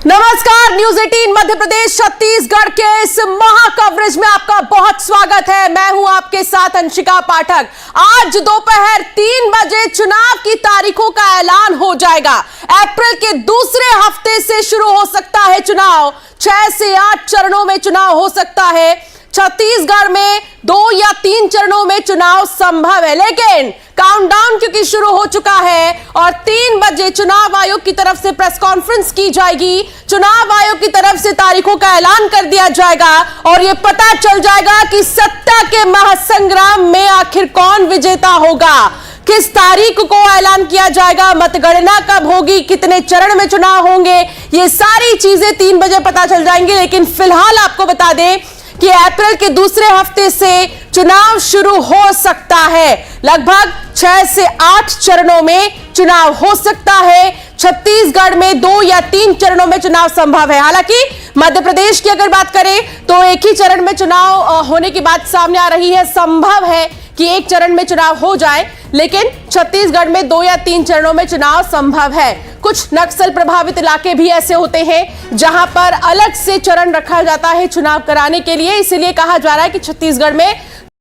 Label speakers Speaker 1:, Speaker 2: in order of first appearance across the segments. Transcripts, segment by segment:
Speaker 1: नमस्कार, न्यूज 18 मध्य प्रदेश छत्तीसगढ़ के इस महा कवरेज में आपका बहुत स्वागत है। मैं हूं आपके साथ अंशिका पाठक। आज दोपहर 3 बजे चुनाव की तारीखों का ऐलान हो जाएगा। अप्रैल के दूसरे हफ्ते से शुरू हो सकता है चुनाव। 6 से 8 चरणों में चुनाव हो सकता है। छत्तीसगढ़ में 2 या 3 चरणों में चुनाव संभव है, लेकिन काउंटडाउन क्योंकि शुरू हो चुका है और 3 बजे चुनाव आयोग की तरफ से प्रेस कॉन्फ्रेंस की जाएगी। चुनाव आयोग की तरफ से तारीखों का ऐलान कर दिया जाएगा और यह पता चल जाएगा कि सत्ता के महासंग्राम में आखिर कौन विजेता होगा। किस तारीख को ऐलान किया जाएगा, मतगणना कब होगी, कितने चरण में चुनाव होंगे, ये सारी चीजें 3 बजे पता चल जाएंगी। लेकिन फिलहाल आपको बता दें कि अप्रैल के दूसरे हफ्ते से चुनाव शुरू हो सकता है। लगभग 6 से 8 चरणों में चुनाव हो सकता है। छत्तीसगढ़ में 2 या 3 चरणों में चुनाव संभव है। हालांकि मध्य प्रदेश की अगर बात करें तो एक ही चरण में चुनाव होने की बात सामने आ रही है। संभव है कि एक चरण में चुनाव हो जाए, लेकिन छत्तीसगढ़ में 2 या 3 चरणों में चुनाव संभव है। कुछ नक्सल प्रभावित इलाके भी ऐसे होते हैं जहां पर अलग से चरण रखा जाता है चुनाव कराने के लिए। इसलिए कहा जा रहा है कि छत्तीसगढ़ में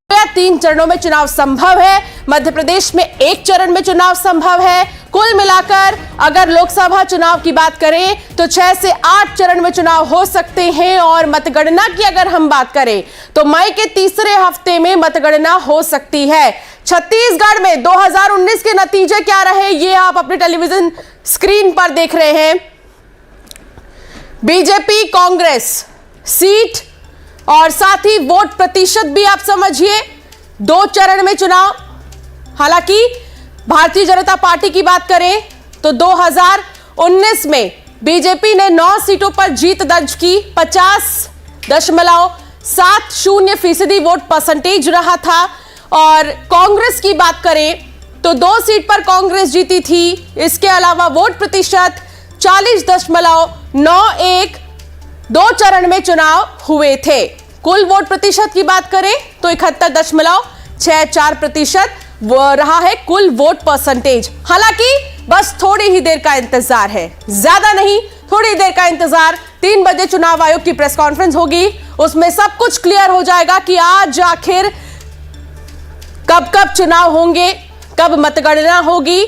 Speaker 1: 2 या 3 चरणों में चुनाव संभव है। मध्य प्रदेश में 1 चरण में चुनाव संभव है। कुल मिलाकर अगर लोकसभा चुनाव की बात करें तो 6 से 8 चरण में चुनाव हो सकते हैं। और मतगणना की अगर हम बात करें तो मई के तीसरे हफ्ते में मतगणना हो सकती है। छत्तीसगढ़ में 2019 के नतीजे क्या रहे, ये आप अपने टेलीविजन स्क्रीन पर देख रहे हैं। बीजेपी कांग्रेस सीट और साथ ही वोट प्रतिशत भी आप समझिए, 2 चरण में चुनाव। हालांकि भारतीय जनता पार्टी की बात करें तो 2019 में बीजेपी ने 9 सीटों पर जीत दर्ज की। 50.70% वोट परसेंटेज रहा था। और कांग्रेस की बात करें तो 2 सीट पर कांग्रेस जीती थी। इसके अलावा वोट प्रतिशत 40.91। 2 चरण में चुनाव हुए थे। कुल वोट प्रतिशत की बात करें तो 71.64% वो रहा है कुल वोट परसेंटेज। हालांकि बस थोड़ी ही देर का इंतजार है, ज्यादा नहीं, थोड़ी देर का इंतजार। 3 बजे चुनाव आयोग की प्रेस कॉन्फ्रेंस होगी, उसमें सब कुछ क्लियर हो जाएगा कि आज आखिर कब कब चुनाव होंगे, कब मतगणना होगी।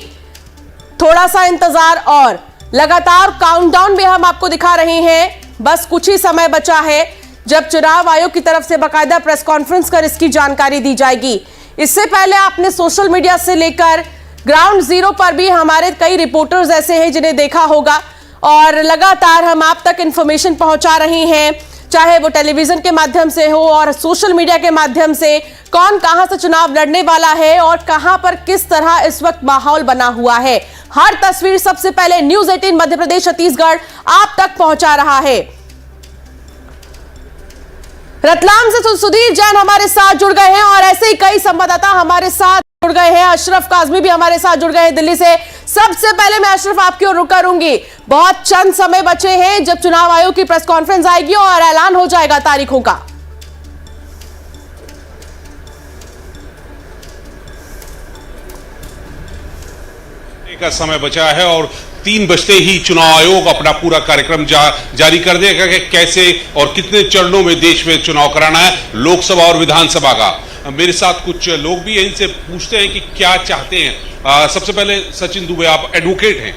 Speaker 1: थोड़ा सा इंतजार और लगातार काउंटडाउन भी हम आपको दिखा रहे हैं। बस कुछ ही समय बचा है जब चुनाव आयोग की तरफ से बाकायदा प्रेस कॉन्फ्रेंस कर इसकी जानकारी दी जाएगी। इससे पहले आपने सोशल मीडिया से लेकर ग्राउंड जीरो पर भी हमारे कई रिपोर्टर्स ऐसे हैं जिन्हें देखा होगा और लगातार हम आप तक इंफॉर्मेशन पहुंचा रहे हैं, चाहे वो टेलीविजन के माध्यम से हो और सोशल मीडिया के माध्यम से। कौन कहां से चुनाव लड़ने वाला है और कहां पर किस तरह इस वक्त माहौल बना हुआ है, हर तस्वीर सबसे पहले न्यूज 18 मध्य प्रदेश छत्तीसगढ़ आप तक पहुंचा रहा है। रतलाम से सुधीर जैन हमारे साथ जुड़ गए हैं और ऐसे ही कई संवाददाता हमारे साथ जुड़ गए हैं। अशरफ काजमी भी हमारे साथ जुड़ गए हैं दिल्ली से। सबसे पहले मैं अशरफ आपकी ओर रुक करूंगी। बहुत चंद समय बचे हैं जब चुनाव आयोग की प्रेस कॉन्फ्रेंस आएगी और ऐलान हो जाएगा तारीखों का।
Speaker 2: का समय बचा है और 3 बजते ही चुनाव आयोग अपना पूरा कार्यक्रम जारी कर देगा कि कैसे और कितने चरणों में देश में चुनाव कराना है, लोकसभा और विधानसभा का। मेरे साथ कुछ लोग भी हैं, इनसे पूछते हैं कि क्या चाहते हैं। सबसे पहले सचिन दुबे, आप एडवोकेट हैं,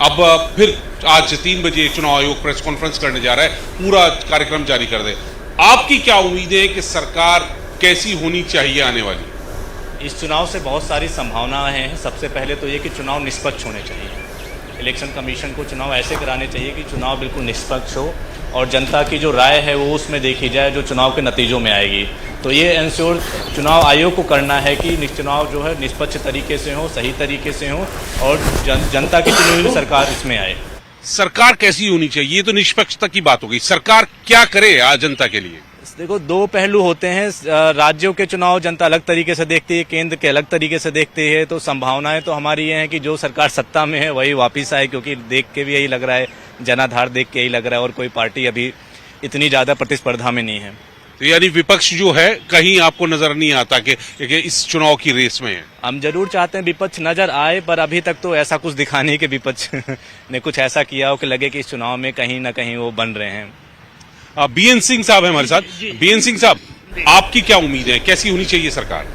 Speaker 2: अब फिर आज 3 बजे चुनाव आयोग प्रेस कॉन्फ्रेंस करने जा रहा है, पूरा कार्यक्रम जारी कर दे। आपकी क्या उम्मीद है कि सरकार कैसी होनी चाहिए आने वाली?
Speaker 3: इस चुनाव से बहुत सारी संभावनाएं हैं। सबसे पहले तो ये कि चुनाव निष्पक्ष होने चाहिए। इलेक्शन कमीशन को चुनाव ऐसे कराने चाहिए कि चुनाव बिल्कुल निष्पक्ष हो और जनता की जो राय है वो उसमें देखी जाए, जो चुनाव के नतीजों में आएगी। तो ये इंश्योर चुनाव आयोग को करना है कि चुनाव जो है निष्पक्ष तरीके से हो, सही तरीके से हो और जनता की चुनी हुई सरकार इसमें आए।
Speaker 2: सरकार कैसी होनी चाहिए, ये तो निष्पक्षता की बात हो गई। सरकार क्या करे आज जनता के लिए?
Speaker 3: देखो, 2 पहलू होते हैं। राज्यों के चुनाव जनता अलग तरीके से देखती है, केंद्र के अलग तरीके से देखती है। तो संभावनाएं तो हमारी ये हैं कि जो सरकार सत्ता में है वही वापस आए, क्योंकि देख के भी यही लग रहा है, जनाधार देख के यही लग रहा है और कोई पार्टी अभी इतनी ज़्यादा प्रतिस्पर्धा में नहीं है।
Speaker 2: तो यानी विपक्ष जो है कहीं आपको नजर नहीं आता कि इस चुनाव की रेस में है।
Speaker 3: हम जरूर चाहते हैं विपक्ष नजर आए, पर अभी तक तो ऐसा कुछ दिखा नहीं कि विपक्ष ने कुछ ऐसा किया हो कि लगे कि इस चुनाव में कहीं ना कहीं वो बन रहे हैं।
Speaker 2: बीएन सिंह साहब है हमारे साथ। बीएन सिंह साहब, आपकी क्या उम्मीद है, कैसी होनी चाहिए सरकार?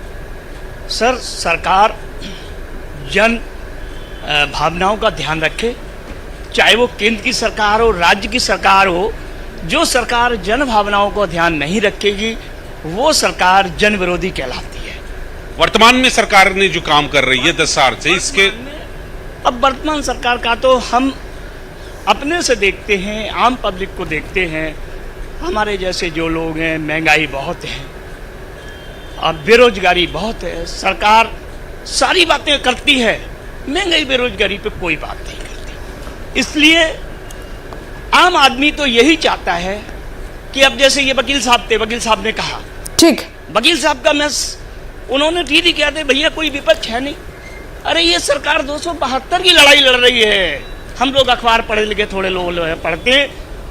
Speaker 4: सर, सरकार जन भावनाओं का ध्यान रखे, चाहे वो केंद्र की सरकार हो, राज्य की सरकार हो। जो सरकार जन भावनाओं को ध्यान नहीं रखेगी वो सरकार जन विरोधी कहलाती है।
Speaker 2: वर्तमान में सरकार ने जो काम कर रही है 10 साल से, इसके
Speaker 4: अब वर्तमान सरकार का तो हम अपने से देखते हैं, आम पब्लिक को देखते हैं। हमारे जैसे जो लोग हैं, महंगाई बहुत है, अब बेरोजगारी बहुत है। सरकार सारी बातें करती है, महंगाई बेरोजगारी पे कोई बात नहीं करती। इसलिए आम आदमी तो यही चाहता है कि अब जैसे ये वकील साहब थे, वकील साहब ने कहा,
Speaker 1: ठीक,
Speaker 4: वकील साहब का उन्होंने ठीक ही किया था, भैया कोई विपक्ष है नहीं। अरे ये सरकार 272 की लड़ाई लड़ रही है। हम लोग अखबार पढ़े लिखे थोड़े लोग पढ़ते,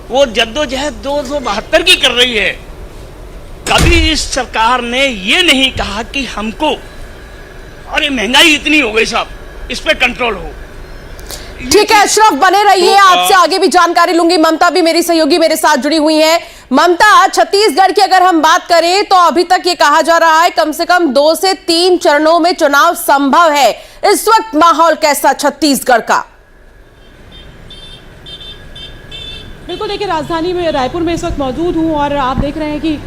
Speaker 4: वो जद्दोजहद 272 की कर रही है। कभी इस सरकार ने ये नहीं कहा कि हमको अरे महंगाई इतनी हो गई साहब, इस पे कंट्रोल हो।
Speaker 1: ठीक है अशरफ, बने रहिए, आपसे आगे भी जानकारी लूंगी। ममता भी मेरी सहयोगी मेरे साथ जुड़ी हुई है। ममता, छत्तीसगढ़ की अगर हम बात करें तो अभी तक ये कहा जा रहा है कम से कम 2 से 3 चरणों में चुनाव संभव है। इस वक्त माहौल कैसा छत्तीसगढ़ का?
Speaker 5: बिल्कुल, देखिए राजधानी में रायपुर में इस वक्त मौजूद हूँ और आप देख रहे हैं कि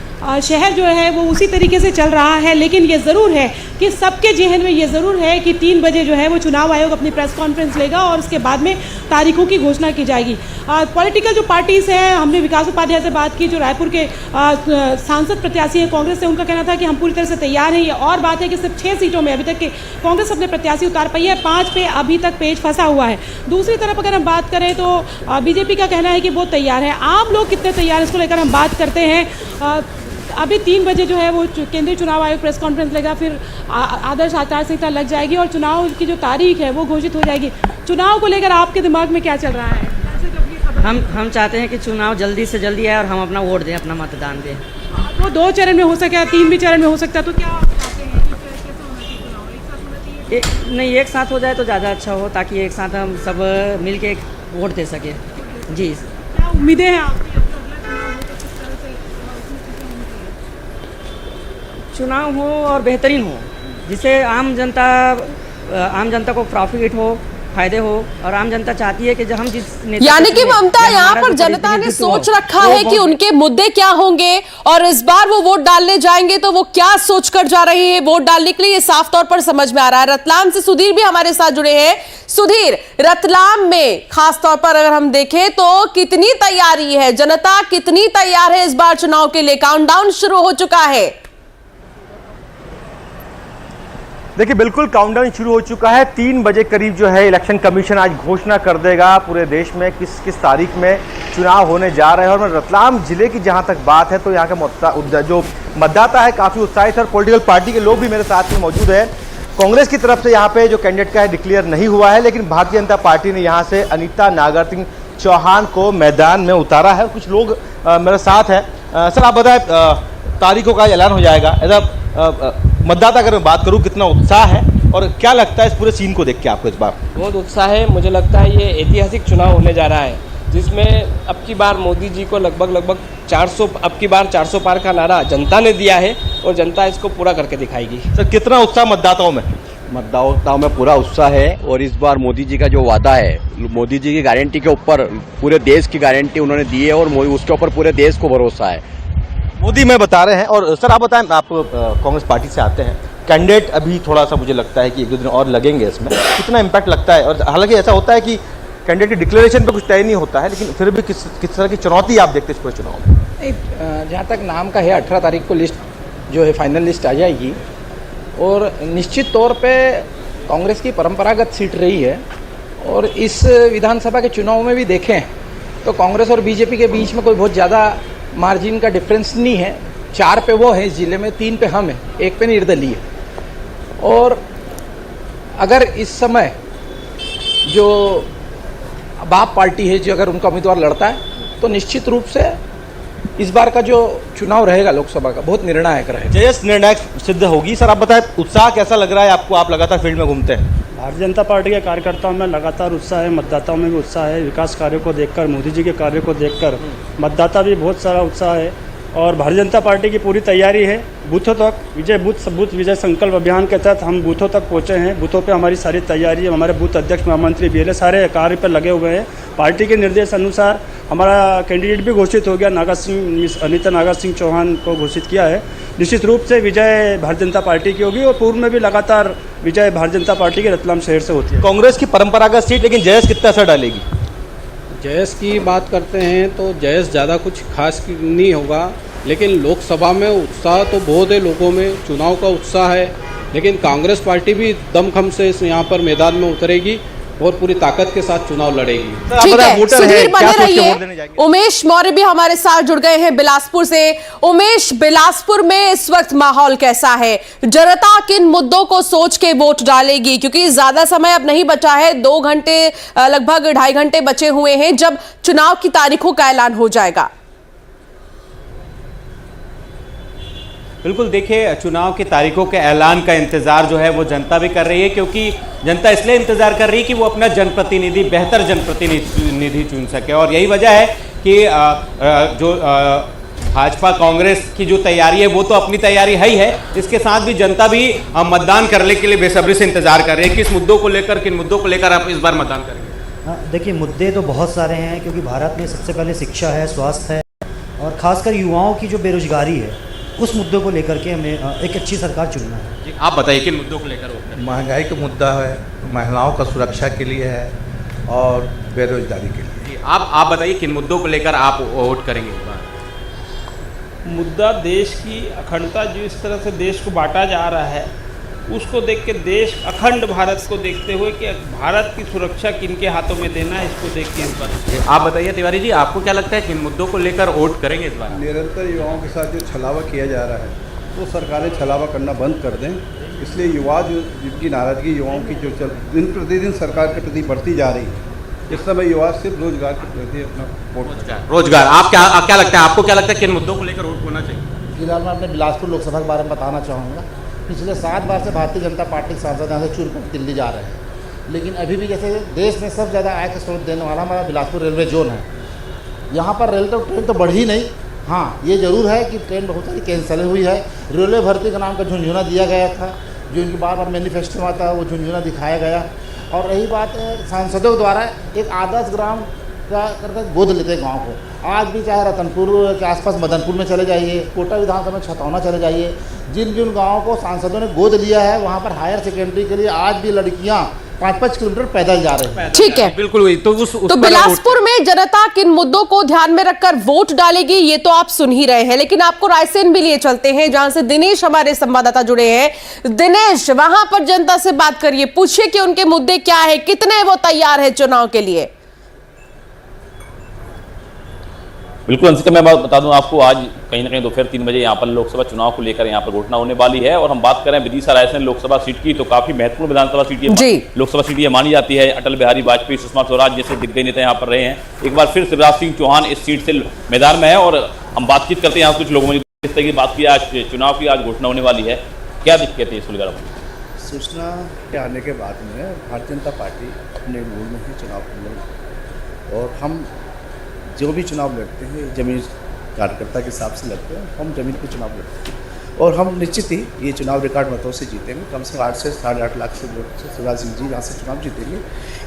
Speaker 5: शहर जो है वो उसी तरीके से चल रहा है। लेकिन ये ज़रूर है कि सबके जहन में ये ज़रूर है कि 3 बजे जो है वो चुनाव आयोग अपनी प्रेस कॉन्फ्रेंस लेगा और उसके बाद में तारीखों की घोषणा की जाएगी। पॉलिटिकल जो पार्टीज़ हैं, हमने विकास उपाध्याय से बात की जो रायपुर के सांसद प्रत्याशी हैं कांग्रेस से, उनका कहना था कि हम पूरी तरह से तैयार हैं। ये और बात है कि सिर्फ 6 सीटों में अभी तक के कांग्रेस अपने प्रत्याशी उतार पाई है, 5 पे अभी तक पेच फंसा हुआ है। दूसरी तरफ अगर हम बात करें तो बीजेपी का कहना है कि वो तैयार है। आम लोग कितने तैयार हैं इसको लेकर हम बात करते हैं। अभी 3 बजे जो है वो केंद्रीय चुनाव आयोग प्रेस कॉन्फ्रेंस लेगा, फिर आदर्श आचार संहिता लग जाएगी और चुनाव की जो तारीख है वो घोषित हो जाएगी। चुनाव को लेकर आपके दिमाग में क्या चल रहा है?
Speaker 6: हम चाहते हैं कि चुनाव जल्दी से जल्दी आए और हम अपना वोट दें, अपना मतदान दें।
Speaker 5: वो 2 चरण में हो सके, 3 भी चरण में हो सकता है, तो क्या आप चाहते हैं कि कैसा होना चाहिए चुनाव? एक साथ होना चाहिए?
Speaker 6: नहीं, एक साथ हो जाए तो ज़्यादा अच्छा हो, ताकि एक साथ हम सब मिल के वोट दे सकें। जी,
Speaker 5: क्या उम्मीदें हैं आपकी?
Speaker 6: चुनाव हो और बेहतरीन हो, जिससे आम जनता को प्रॉफिट हो, फायदे हो। और आम जनता चाहती है कि जब हम जिस
Speaker 1: यानी कि ममता, यहाँ पर जनता ने सोच रखा है कि उनके मुद्दे क्या होंगे और इस बार वो वोट डालने जाएंगे तो वो क्या सोचकर जा रहे हैं वोट डालने के लिए, ये साफ तौर पर समझ में आ रहा है। रतलाम से सुधीर भी हमारे साथ जुड़े हैं। सुधीर, रतलाम में खास तौर पर अगर हम देखें तो कितनी तैयारी है, जनता कितनी तैयार है इस बार चुनाव के लिए? काउंटडाउन शुरू हो चुका है।
Speaker 7: देखिए, बिल्कुल काउंटडाउन शुरू हो चुका है। 3 बजे करीब जो है इलेक्शन कमीशन आज घोषणा कर देगा पूरे देश में किस तारीख में चुनाव होने जा रहे हैं। और मैं रतलाम जिले की जहां तक बात है तो यहाँ का जो मतदाता है काफ़ी उत्साहित है और पॉलिटिकल पार्टी के लोग भी मेरे साथ में मौजूद है। कांग्रेस की तरफ से यहाँ पे जो कैंडिडेट का है डिक्लेयर नहीं हुआ है, लेकिन भारतीय जनता पार्टी ने यहाँ से अनीता नागर सिंह चौहान को मैदान में उतारा है। कुछ लोग मेरे साथ हैं। सर, आप बताएं, तारीखों का ऐलान हो जाएगा, मतदाता अगर मैं बात करूं कितना उत्साह है और क्या लगता है इस पूरे सीन को देख के आपको? इस बार
Speaker 8: बहुत उत्साह है। मुझे लगता है ये ऐतिहासिक चुनाव होने जा रहा है, जिसमें अब की बार मोदी जी को लगभग 400 अब की बार 400 पार का नारा जनता ने दिया है और जनता इसको पूरा करके दिखाएगी।
Speaker 7: सर, कितना उत्साह मतदाताओं में?
Speaker 9: मतदाताओं में पूरा उत्साह है और इस बार मोदी जी का जो वादा है, मोदी जी की गारंटी के ऊपर पूरे देश की गारंटी उन्होंने दी है और उसके ऊपर पूरे देश को भरोसा है।
Speaker 7: मोदी में बता रहे हैं। और सर, आप बताएं, आप कांग्रेस पार्टी से आते हैं, कैंडिडेट अभी थोड़ा सा मुझे लगता है कि 1-2 दिन और लगेंगे, इसमें कितना इम्पैक्ट लगता है? और हालांकि ऐसा होता है कि कैंडिडेट की डिक्लेरेशन पे कुछ तय नहीं होता है, लेकिन फिर भी किस तरह की चुनौती आप देखते हैं इस पूरे चुनाव में?
Speaker 8: जहाँ तक नाम का है, 18 तारीख को लिस्ट जो है फाइनल लिस्ट आ जाएगी और निश्चित तौर पे कांग्रेस की परंपरागत सीट रही है। और इस विधानसभा के चुनाव में भी देखें तो कांग्रेस और बीजेपी के बीच में कोई बहुत ज़्यादा मार्जिन का डिफरेंस नहीं है। 4 पे वो है इस जिले में, 3 पे हम हैं, 1 पे निर्दलीय। और अगर इस समय जो बाप पार्टी है जो अगर उनका उम्मीदवार लड़ता है तो निश्चित रूप से इस बार का जो चुनाव रहेगा लोकसभा का बहुत निर्णायक रहेगा।
Speaker 10: जयस निर्णायक सिद्ध होगी। सर आप बताएं, उत्साह कैसा लग रहा है आपको? आप लगातार फील्ड में घूमते हैं।
Speaker 4: भारतीय जनता पार्टी के कार्यकर्ताओं में लगातार उत्साह है, मतदाताओं में भी उत्साह है। विकास कार्यों को देखकर, मोदी जी के कार्यों को देखकर मतदाता भी बहुत सारा उत्साह है। और भारतीय जनता पार्टी की पूरी तैयारी है। बूथों तक बूथ विजय संकल्प अभियान के तहत हम बूथों तक पहुँचे हैं। बूथों पे हमारी सारी तैयारी है। हमारे बूथ अध्यक्ष, महामंत्री, बीएलए सारे कार्य पर लगे हुए हैं। पार्टी के निर्देश अनुसार हमारा कैंडिडेट भी घोषित हो गया। अनीता नागा सिंह चौहान को घोषित किया है। निश्चित रूप से विजय भारतीय जनता पार्टी की होगी और पूर्व में भी लगातार विजय भारतीय जनता पार्टी के रतलाम शहर से होती है।
Speaker 10: कांग्रेस की परंपरागत सीट, लेकिन जयस कितना असर डालेगी?
Speaker 11: जयस की बात करते हैं तो जयस ज़्यादा कुछ खास नहीं होगा, लेकिन लोकसभा में उत्साह तो बहुत है लोगों में, चुनाव का उत्साह है। लेकिन कांग्रेस पार्टी भी दमखम से यहाँ पर मैदान में उतरेगी और पूरी ताकत के साथ चुनाव लड़ेगी।
Speaker 1: ठीक है, सुधीर बने रहिए। उमेश मौर्य भी हमारे साथ जुड़ गए हैं बिलासपुर से। उमेश, बिलासपुर में इस वक्त माहौल कैसा है? जनता किन मुद्दों को सोच के वोट डालेगी? क्योंकि ज्यादा समय अब नहीं बचा है, 2 घंटे, लगभग 2.5 घंटे बचे हुए हैं जब चुनाव की तारीखों का ऐलान हो जाएगा।
Speaker 10: बिल्कुल, देखिए चुनाव की तारीखों के ऐलान का इंतजार जो है वो जनता भी कर रही है, क्योंकि जनता इसलिए इंतजार कर रही है कि वो अपना जनप्रतिनिधि, बेहतर जनप्रतिनिधि चुन सके। और यही वजह है कि जो भाजपा कांग्रेस की जो तैयारी है वो तो अपनी तैयारी है ही है, इसके साथ भी जनता भी मतदान करने के लिए बेसब्री से इंतजार कर रही है। किस मुद्दों को लेकर, किन मुद्दों को लेकर आप इस बार मतदान करेंगे?
Speaker 12: देखिए, मुद्दे तो बहुत सारे हैं, क्योंकि भारत में सबसे पहले शिक्षा है, स्वास्थ्य है और ख़ासकर युवाओं की जो बेरोजगारी है, उस मुद्दों को लेकर के हमें एक अच्छी सरकार चुनना है।
Speaker 10: जी, आप बताइए किन मुद्दों को लेकर?
Speaker 13: महंगाई का मुद्दा है, महिलाओं का सुरक्षा के लिए है और बेरोजगारी के लिए।
Speaker 10: आप बताइए किन मुद्दों को लेकर आप वोट करेंगे इस बार?
Speaker 11: मुद्दा देश की अखंडता, जो इस तरह से देश को बांटा जा रहा है उसको देख के, देश अखंड भारत को देखते हुए कि भारत की सुरक्षा किनके हाथों में देना है, इसको देख के इस बार।
Speaker 10: आप बताइए तिवारी जी, आपको क्या लगता है किन मुद्दों को लेकर वोट करेंगे इस बार?
Speaker 13: निरंतर युवाओं के साथ जो छलावा किया जा रहा है वो सरकारें छलावा करना बंद कर दें। इसलिए युवा जिनकी नाराजगी युवाओं की जो दिन प्रतिदिन सरकार के प्रति बढ़ती जा रही है, इस समय युवा सिर्फ रोजगार के प्रति अपना वोट।
Speaker 10: रोजगार, आप क्या लगता है, आपको क्या लगता है किन मुद्दों को लेकर वोट होना चाहिए?
Speaker 12: फिलहाल मैं अपने बिलासपुर लोकसभा के बारे में बताना चाहूँगा। पिछले 7 बार से भारतीय जनता पार्टी के सांसद यहाँ से चुन कर दिल्ली जा रहे हैं, लेकिन अभी भी जैसे देश में सबसे ज़्यादा आय का स्रोत देने वाला हमारा बिलासपुर रेलवे जोन है। यहाँ पर ट्रेन तो बढ़ी नहीं। हाँ, ये ज़रूर है कि ट्रेन बहुत सारी कैंसिल हुई है। रेलवे भर्ती का नाम का झुंझुना दिया गया था, जो इनकी बार बार मैनिफेस्टो में आता है, वो झुंझुना दिखाया गया। और रही बात सांसदों द्वारा एक आदर्श ग्राम का करके गोद लेते गाँव को। आज भी चाहे रतनपुर के आसपास मदनपुर में चले जाइए, कोटा विधानसभा में छतौना चले जाइए, जिन जिन गाँवों को सांसदों ने गोद लिया है वहाँ पर हायर सेकेंडरी के लिए आज भी लड़कियाँ 5-5 किलोमीटर पैदल जा रहे हैं।
Speaker 1: ठीक है,
Speaker 10: बिल्कुल। तो
Speaker 1: बिलासपुर में जनता किन मुद्दों को ध्यान में रखकर वोट डालेगी ये तो आप सुन ही रहे हैं, लेकिन आपको रायसेन भी लिए चलते हैं जहां से दिनेश हमारे संवाददाता जुड़े हैं। दिनेश, वहां पर जनता से बात करिए, पूछिए कि उनके मुद्दे क्या है, कितने वो तैयार है चुनाव के लिए।
Speaker 14: बिल्कुल अंशिका, मैं बात बता दूं आपको, आज कहीं ना कहीं दोपहर 3 बजे यहाँ पर लोकसभा चुनाव को लेकर यहाँ पर घोषणा होने वाली है। और हम बात करें विदिशा रायसेन लोकसभा सीट की, तो काफी महत्वपूर्ण विधानसभा सीट ये लोकसभा सीट ये मानी जाती है। अटल बिहारी वाजपेयी, सुषमा स्वराज जैसे दिग्गज नेता यहाँ पर रहे हैं। एक बार फिर शिवराज सिंह चौहान इस सीट से मैदान में है और हम बातचीत करते हैं यहाँ कुछ लोगों ने इस तरह की बात की। आज चुनाव की आज घोषणा होने वाली है, क्या दिक्कत है इसको लेकर?
Speaker 13: सूचना के आने के बाद में भारतीय जनता पार्टी अपने मूल में ही चुनाव लड़ी और हम जो भी चुनाव लड़ते हैं जमीन कार्यकर्ता के हिसाब से लड़ते हैं। हम जमीन पे चुनाव लड़ते हैं और हम निश्चित ही ये चुनाव रिकॉर्ड मतों से जीतेंगे। कम से 8 से 8.5 लाख से वोट से शिवराज सिंह जी यहाँ से चुनाव जीतेंगे,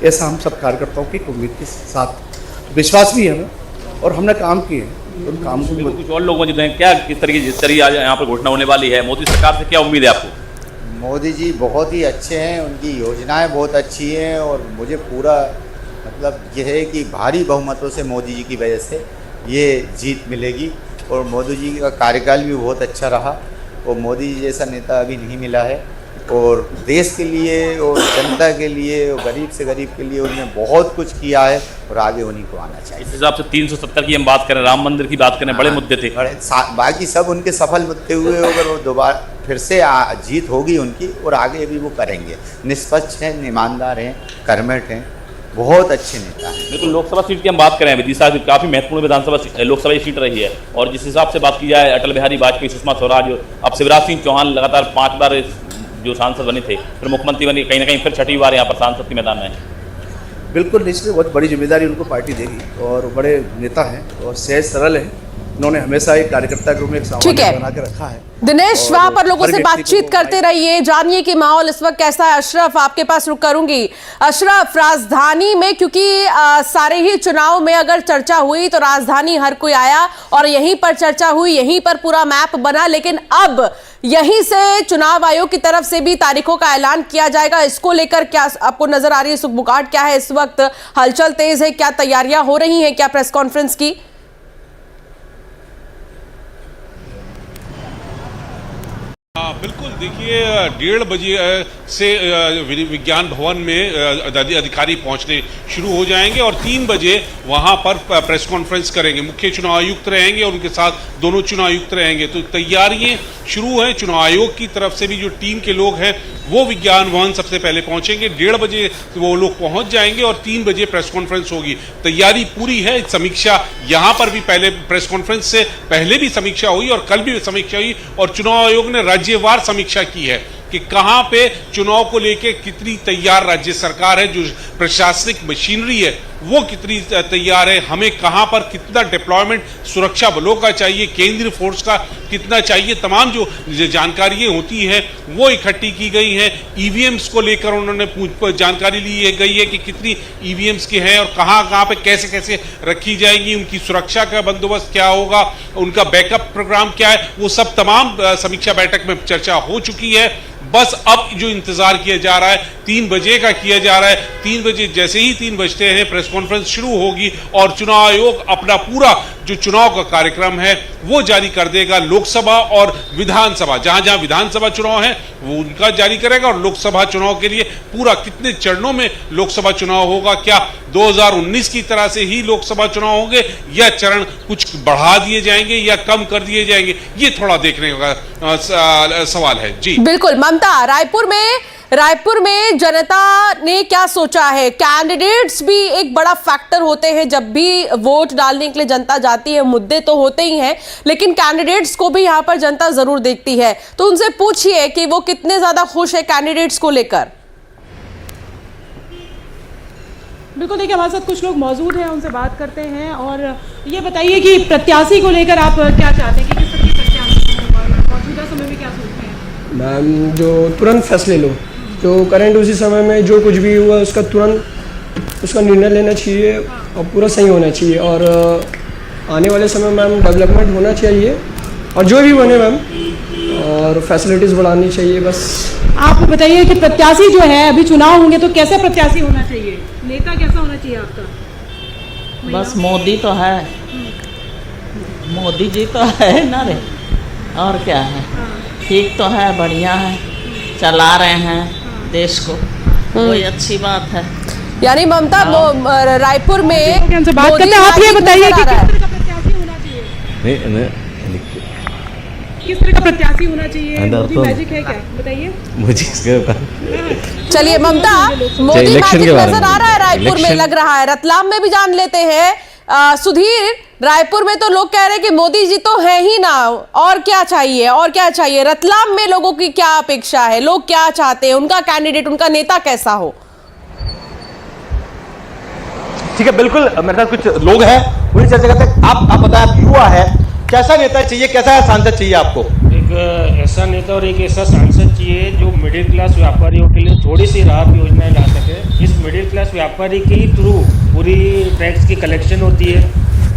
Speaker 13: ऐसा हम सब कार्यकर्ताओं की उम्मीद के साथ विश्वास भी है हमें और हमने काम किए हैं। उन काम को
Speaker 14: कुछ और लोग मौजूद हैं क्या, किस तरीके आज यहाँ पर घोषणा होने वाली है? मोदी सरकार से क्या उम्मीद है आपको?
Speaker 15: मोदी जी बहुत ही अच्छे हैं, उनकी योजनाएं बहुत अच्छी हैं और मुझे पूरा मतलब ये है कि भारी बहुमतों से मोदी जी की वजह से ये जीत मिलेगी। और मोदी जी का कार्यकाल भी बहुत अच्छा रहा और मोदी जी जैसा नेता अभी नहीं मिला है और देश के लिए और जनता के लिए और गरीब से गरीब के लिए उन्होंने बहुत कुछ किया है और आगे उन्हीं को आना चाहिए।
Speaker 14: इस हिसाब से 370 की हम बात करें, राम मंदिर की बात करें, बड़े मुद्दे थे,
Speaker 15: बाकी सब उनके सफल मुद्दे हुए। अगर वो दोबारा फिर से जीत होगी उनकी और आगे भी वो करेंगे। निष्पक्ष हैं, ईमानदार हैं, कर्मठ हैं, बहुत अच्छे नेता हैं।
Speaker 14: बिल्कुल, लोकसभा सीट की हम बात करें, विदिशा काफ़ी महत्वपूर्ण विधानसभा लोकसभा सीट रही है, और जिस हिसाब से बात की जाए अटल बिहारी वाजपेयी, सुषमा स्वराज, अब शिवराज सिंह चौहान लगातार 5 बार जो सांसद बने थे, फिर मुख्यमंत्री बने, कहीं ना कहीं फिर छठी बार यहाँ पर सांसद के मैदान में है।
Speaker 13: बिल्कुल निश्चित बहुत बड़ी जिम्मेदारी उनको पार्टी देगी, और बड़े नेता हैं और सहज सरल हैं। उन्होंने हमेशा एक कार्यकर्ता के रूप में एक सामान्य बना के रखा है।
Speaker 1: दिनेश, वहां पर लोगों से बातचीत करते रहिए, जानिए कि माहौल इस वक्त कैसा है। अशरफ, आपके पास रुक करूंगी। अशरफ, राजधानी में क्योंकि सारे ही चुनाव में अगर चर्चा हुई तो राजधानी हर कोई आया और यहीं पर चर्चा हुई, यहीं पर पूरा मैप बना, लेकिन अब यहीं से चुनाव आयोग की तरफ से भी तारीखों का ऐलान किया जाएगा। इसको लेकर क्या आपको नजर आ रही है सुखबुगाहट क्या है इस वक्त? हलचल तेज है, क्या तैयारियां हो रही हैं क्या प्रेस कॉन्फ्रेंस की?
Speaker 2: बिल्कुल, देखिए 1:30 बजे से विज्ञान भवन में अधिकारी पहुंचने शुरू हो जाएंगे और 3 बजे वहां पर प्रेस कॉन्फ्रेंस करेंगे। मुख्य चुनाव आयुक्त रहेंगे और उनके साथ दोनों चुनाव आयुक्त रहेंगे। तो तैयारियां शुरू हैं। चुनाव आयोग की तरफ से भी जो टीम के लोग हैं वो विज्ञान भवन सबसे पहले पहुंचेंगे। 1:30 बजे वो लोग पहुंच जाएंगे और 3 बजे प्रेस कॉन्फ्रेंस होगी। तैयारी पूरी है। समीक्षा यहाँ पर भी पहले प्रेस कॉन्फ्रेंस से पहले भी समीक्षा हुई और कल भी समीक्षा हुई, और चुनाव आयोग ने राज्यवार समीक्षा की है कि कहां पे चुनाव को लेकर कितनी तैयार राज्य सरकार है, जो प्रशासनिक मशीनरी है वो कितनी तैयार है, हमें कहां पर कितना डिप्लॉयमेंट सुरक्षा बलों का चाहिए, केंद्रीय फोर्स का कितना चाहिए, तमाम जो जानकारियां होती हैं वो इकट्ठी की गई हैं। ईवीएम्स को लेकर उन्होंने जानकारी ली गई है कि कितनी ईवीएम्स की हैं और कहां पे कैसे कैसे रखी जाएंगी, उनकी सुरक्षा का बंदोबस्त क्या होगा, उनका बैकअप प्रोग्राम क्या है, वो सब तमाम समीक्षा बैठक में चर्चा हो चुकी है। बस अब जो इंतजार किया जा रहा है 3 बजे का किया जा रहा है। 3 बजे जैसे ही 3 बजते हैं प्रेस कॉन्फ्रेंस शुरू होगी और चुनाव आयोग अपना पूरा जो चुनाव का कार्यक्रम है वो जारी कर देगा। लोकसभा और विधानसभा, जहां जहां विधानसभा चुनाव है वो उनका जारी करेगा, और लोकसभा चुनाव के लिए पूरा कितने चरणों में लोकसभा चुनाव होगा, क्या 2019 की तरह से ही लोकसभा चुनाव होंगे या चरण कुछ बढ़ा दिए जाएंगे या कम कर दिए जाएंगे, ये थोड़ा देखने का सवाल है। जी
Speaker 1: बिल्कुल। ममता, रायपुर में जनता ने क्या सोचा है? कैंडिडेट्स भी एक बड़ा फैक्टर होते हैं जब भी वोट डालने के लिए जनता जाती है। मुद्दे तो होते ही हैं, लेकिन कैंडिडेट्स को भी यहाँ पर जनता जरूर देखती है। तो उनसे पूछिए कि वो कितने ज्यादा खुश है कैंडिडेट्स को लेकर।
Speaker 5: बिल्कुल, देखिए हमारे साथ कुछ लोग मौजूद हैं, उनसे बात करते हैं। और ये बताइए कि प्रत्याशी को लेकर आप क्या चाहते हैं कि किस तरह के प्रत्याशी मौजूदा समय में क्या सोचते हैं?
Speaker 16: मैम, जो तुरंत फैसले लो, जो करंट उसी समय में जो कुछ भी हुआ उसका तुरंत उसका निर्णय लेना चाहिए और पूरा सही होना चाहिए। और आने वाले समय मैम डेवलपमेंट होना चाहिए और जो भी बने मैम, और फैसिलिटीज़ बढ़ानी चाहिए। बस
Speaker 5: आप बताइए कि प्रत्याशी जो है, अभी चुनाव होंगे तो कैसे प्रत्याशी होना चाहिए, नेता कैसा होना चाहिए आपका?
Speaker 17: बस मोदी तो है, मोदी जी तो है ना रे, और क्या है, ठीक तो है, बढ़िया है, चला रहे हैं देश को, कोई अच्छी बात है।
Speaker 1: यानी ममता रायपुर में
Speaker 5: बात करते हैं, आप ये बताइए कि किस तरह का प्रत्याशी होना चाहिए? किस तरह का प्रत्याशी होना चाहिए? मोदी मैजिक है क्या, बताइए मुझे।
Speaker 1: चलिए ममता, मोदी मैजिक नजर आ रहा है रायपुर में, लग रहा है। रतलाम में भी जान लेते हैं। सुधीर, रायपुर में तो लोग कह रहे हैं कि मोदी जी तो है ही ना, और क्या चाहिए, और क्या चाहिए? रतलाम में लोगों की क्या अपेक्षा है, लोग क्या चाहते हैं, उनका कैंडिडेट, उनका नेता कैसा हो?
Speaker 7: ठीक है, बिल्कुल मेरे साथ कुछ लोग हैं, उन्हीं चर्चा करते हैं। आप बताएं, आप युवा है, कैसा नेता चाहिए, कैसा सांसद चाहिए आपको?
Speaker 18: एक ऐसा नेता और एक ऐसा सांसद चाहिए जो मिडिल क्लास व्यापारियों के लिए थोड़ी सी राहत योजनाएं ला सके। इस मिडिल क्लास व्यापारी के थ्रू पूरी टैक्स की कलेक्शन होती है,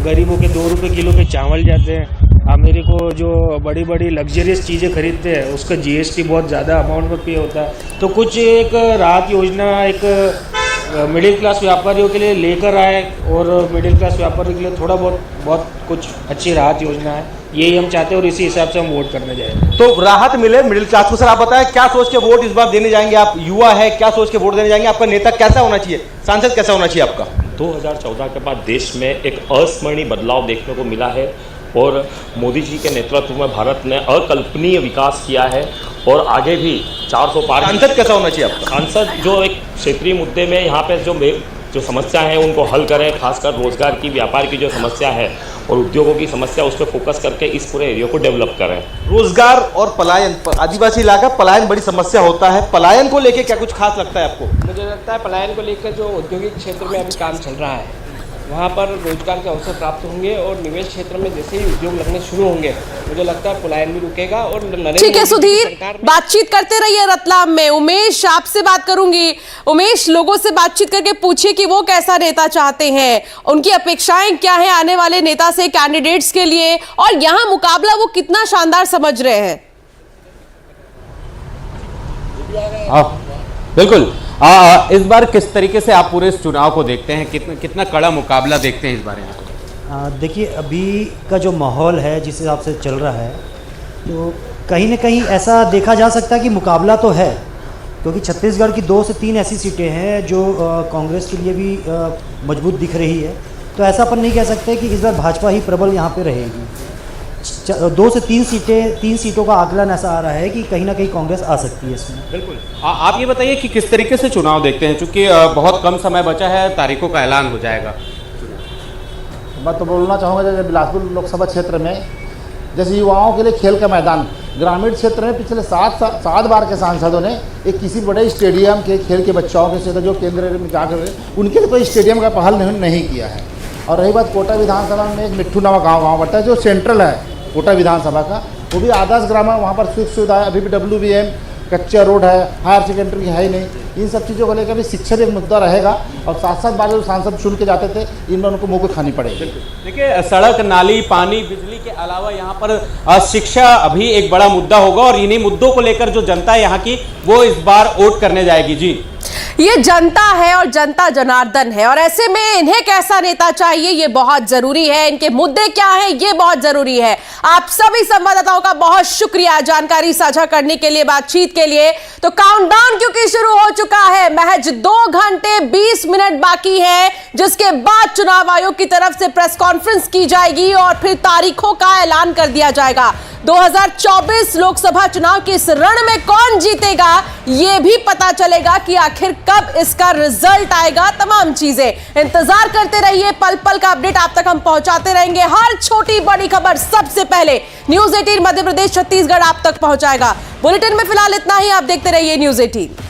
Speaker 18: गरीबों के 2 रुपये किलो के चावल जाते हैं। अमीरी को जो बड़ी बड़ी लग्जरियस चीज़ें खरीदते हैं उसका GST बहुत ज़्यादा अमाउंट में पे होता है। तो कुछ एक राहत योजना एक मिडिल क्लास व्यापारियों के लिए लेकर आए, और मिडिल क्लास व्यापारियों के लिए थोड़ा बहुत कुछ अच्छी राहत योजना है, यही हम चाहते हैं और इसी हिसाब से हम वोट करने जाएंगे।
Speaker 7: तो राहत मिले मिडिल क्लास को। सर आप बताएं, क्या सोच के वोट इस बार देने जाएंगे? आप युवा है, क्या सोच के वोट देने जाएंगे? आपका नेता कैसा होना चाहिए, सांसद कैसा होना चाहिए आपका?
Speaker 19: 2014 के बाद देश में एक अस्मरणीय बदलाव देखने को मिला है और मोदी जी के नेतृत्व में भारत ने अकल्पनीय विकास किया है और आगे भी 400 पार।
Speaker 7: सांसद कैसा होना चाहिए आपका?
Speaker 19: सांसद जो एक क्षेत्रीय मुद्दे में यहाँ पे जो जो समस्या है उनको हल करें, खासकर रोजगार की, व्यापार की जो समस्या है और उद्योगों की समस्या, उस पर फोकस करके इस पूरे एरिया को डेवलप करें।
Speaker 10: रोजगार और पलायन, आदिवासी इलाका पलायन बड़ी समस्या होता है, पलायन को लेके क्या कुछ खास लगता है आपको?
Speaker 20: मुझे लगता है पलायन को लेकर जो औद्योगिक क्षेत्र में अभी काम चल रहा है वहाँ पर रोजगार के अवसर प्राप्त होंगे और निवेश क्षेत्र में जैसे ही उद्योग लगने शुरू होंगे मुझे लगता है पलायन भी रुकेगा। और
Speaker 1: ठीक है सुधीर, बातचीत करते रहिए रतलाम में। उमेश, आपसे बात करूंगी। उमेश, लोगों से बातचीत करके पूछिए कि वो कैसा नेता चाहते हैं, उनकी अपेक्षाएं क्या है आने वाले नेता से, कैंडिडेट्स के लिए, और यहाँ मुकाबला वो कितना शानदार समझ रहे हैं।
Speaker 10: बिल्कुल, इस बार किस तरीके से आप पूरे इस चुनाव को देखते हैं, कितना कड़ा मुकाबला देखते हैं इस बार यहाँ?
Speaker 21: देखिए, अभी का जो माहौल है जिस हिसाब से चल रहा है, तो कहीं ना कहीं ऐसा देखा जा सकता है कि मुकाबला तो है, क्योंकि छत्तीसगढ़ की 2 से 3 ऐसी सीटें हैं जो कांग्रेस के लिए भी मजबूत दिख रही है। तो ऐसा अपन नहीं कह सकते कि इस बार भाजपा ही प्रबल यहाँ पे रहेगी। 2 से 3 सीटों का आकलन ऐसा आ रहा है कि कहीं ना कहीं कांग्रेस आ सकती है इसमें।
Speaker 10: बिल्कुल, आप ये बताइए कि किस तरीके से चुनाव देखते हैं, चूंकि बहुत कम समय बचा है, तारीखों का ऐलान हो जाएगा।
Speaker 12: मैं तो बोलना चाहूँगा, जैसे बिलासपुर लोकसभा क्षेत्र में जैसे युवाओं के लिए खेल का मैदान, ग्रामीण क्षेत्र में पिछले 7 बार के सांसदों ने एक किसी बड़े स्टेडियम के खेल के बच्चों के क्षेत्र जो केंद्र में जाकर उनके लिए कोई स्टेडियम का पहल नहीं किया है। और रही बात कोटा विधानसभा में, एक मिट्ठू नामा गाँव पड़ता है जो सेंट्रल है कोटा विधानसभा का, वो भी आदर्श ग्राम है, वहाँ पर सुख सुविधा, अभी भी WBM कच्चा रोड है, हायर सेकेंडरी है ही नहीं। इन सब चीज़ों को लेकर भी शिक्षा भी एक मुद्दा रहेगा और साथ बार जो सांसद चुन के जाते थे इनमें उनको मुँह को खानी पड़ेगी।
Speaker 10: देखिए, सड़क, नाली, पानी, बिजली के अलावा यहाँ पर शिक्षा अभी एक बड़ा मुद्दा होगा और इन्हीं मुद्दों को लेकर जो जनता है यहाँ की वो इस बार वोट करने जाएगी। जी,
Speaker 1: ये जनता है और जनता जनार्दन है, और ऐसे में इन्हें कैसा नेता चाहिए ये बहुत जरूरी है, इनके मुद्दे क्या हैं ये बहुत जरूरी है। आप सभी संवाददाताओं का बहुत शुक्रिया जानकारी साझा करने के लिए, बातचीत के लिए। तो काउंटडाउन क्योंकि शुरू हो चुका है, महज 2 घंटे 20 मिनट बाकी है, जिसके बाद चुनाव आयोग की तरफ से प्रेस कॉन्फ्रेंस की जाएगी और फिर तारीखों का ऐलान कर दिया जाएगा। 2024 लोकसभा चुनाव के इस रण में कौन जीतेगा यह भी पता चलेगा कि आखिर कब इसका रिजल्ट आएगा। तमाम चीजें इंतजार करते रहिए, पल पल का अपडेट आप तक हम पहुंचाते रहेंगे। हर छोटी बड़ी खबर सबसे पहले न्यूज़ 18 मध्य प्रदेश छत्तीसगढ़ आप तक पहुंचाएगा। बुलेटिन में फिलहाल इतना ही, आप देखते रहिए न्यूज़ 18।